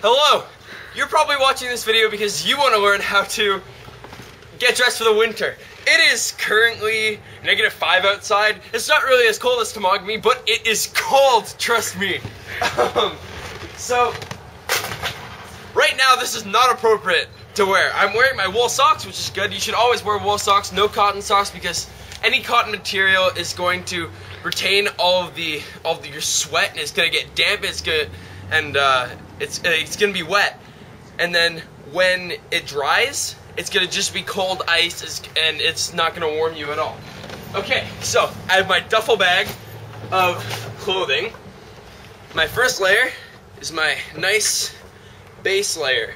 Hello! You're probably watching this video because you want to learn how to get dressed for the winter. It is currently -5 outside. It's not really as cold as Temagami, but it is cold, trust me. So, right now this is not appropriate to wear. I'm wearing my wool socks, which is good. You should always wear wool socks, no cotton socks, because any cotton material is going to retain all of your sweat, and it's gonna get damp. It's gonna be wet, and then when it dries, it's gonna just be cold ice, and it's not gonna warm you at all. Okay, so I have my duffel bag of clothing. My first layer is my nice base layer.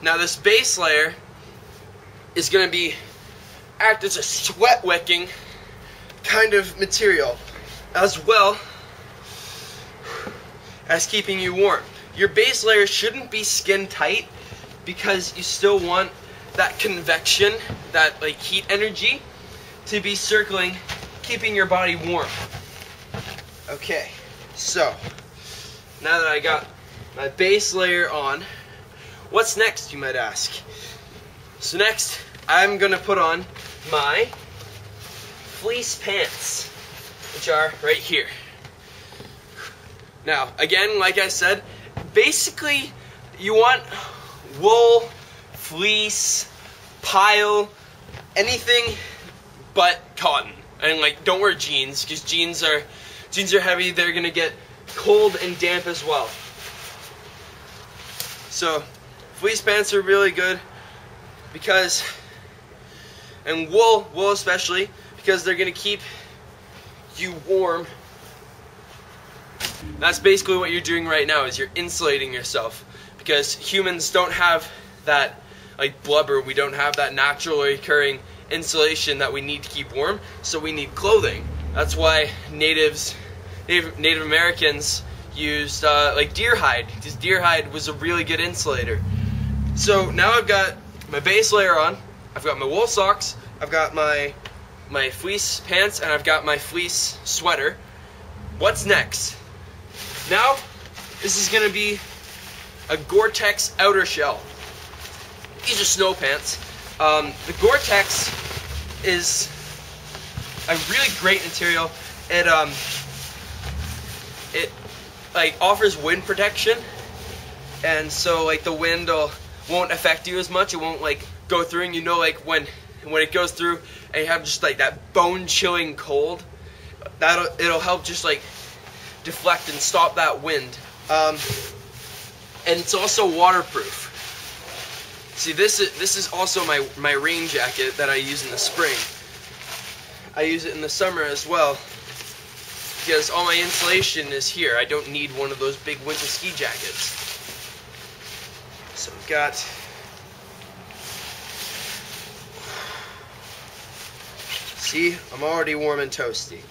Now this base layer is gonna act as a sweat wicking kind of material, as well as keeping you warm. Your base layer shouldn't be skin tight because you still want that convection, that like heat energy, to be circling, keeping your body warm. Okay, so now that I got my base layer on, what's next, you might ask? So next, I'm gonna put on my fleece pants, which are right here. Now, again, like I said, basically you want wool, fleece, pile, anything but cotton. And like, don't wear jeans, because jeans are heavy. They're gonna get cold and damp as well. So fleece pants are really good because, and wool especially, because they're gonna keep you warm. That's basically what you're doing right now, is you're insulating yourself, because humans don't have that like blubber. We don't have that naturally occurring insulation that we need to keep warm, so we need clothing. That's why Native Americans used like deer hide, because deer hide was a really good insulator. So now I've got my base layer on, I've got my wool socks, I've got my fleece pants, and I've got my fleece sweater. What's next? Now, this is gonna be a Gore-Tex outer shell. These are snow pants. The Gore-Tex is a really great material. It like offers wind protection, and so like the wind won't affect you as much. It won't like go through, and you know, like when it goes through and you have just like that bone-chilling cold, it'll help just like deflect and stop that wind. And it's also waterproof. See, this is also my rain jacket that I use in the spring. I use it in the summer as well, because all my insulation is here. I don't need one of those big winter ski jackets. So we've got, see, I'm already warm and toasty.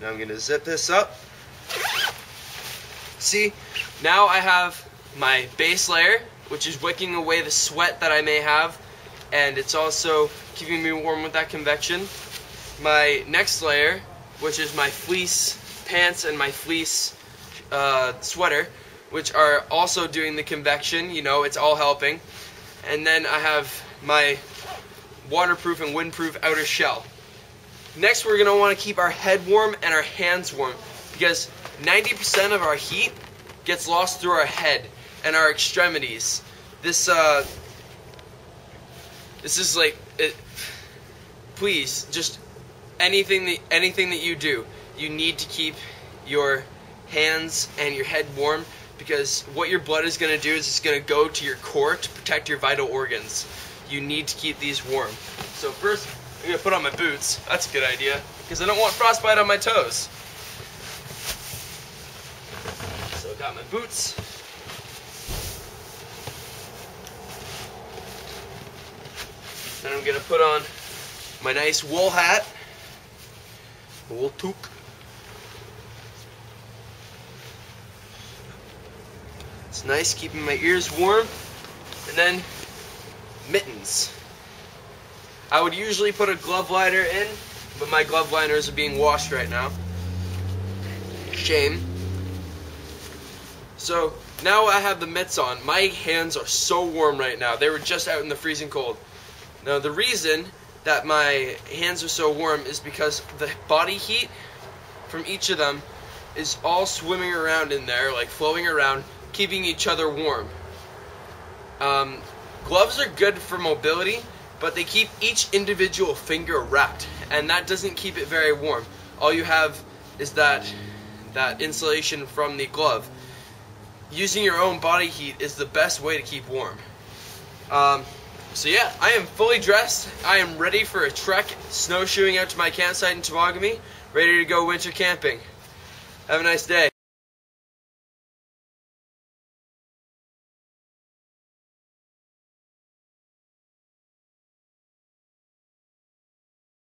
Now I'm gonna zip this up. See, now I have my base layer, which is wicking away the sweat that I may have, and it's also keeping me warm with that convection. My next layer, which is my fleece pants and my fleece sweater, which are also doing the convection, you know, it's all helping. And then I have my waterproof and windproof outer shell. Next, we're gonna wanna keep our head warm and our hands warm, because 90% of our heat gets lost through our head and our extremities. This is like it. Please, just anything that you do, you need to keep your hands and your head warm, because what your blood is going to do is it's going to go to your core to protect your vital organs. You need to keep these warm. So first, I'm going to put on my boots. That's a good idea, because I don't want frostbite on my toes. So I got my boots. Then I'm going to put on my nice wool hat, wool toque. It's nice, keeping my ears warm. And then mittens. I would usually put a glove liner in, but my glove liners are being washed right now. Shame. So now I have the mitts on. My hands are so warm right now. They were just out in the freezing cold. Now the reason that my hands are so warm is because the body heat from each of them is all swimming around in there, like flowing around, keeping each other warm. Gloves are good for mobility, but they keep each individual finger wrapped, and that doesn't keep it very warm. All you have is that insulation from the glove. Using your own body heat is the best way to keep warm. So yeah, I am fully dressed. I am ready for a trek, snowshoeing out to my campsite in Temagami, ready to go winter camping. Have a nice day.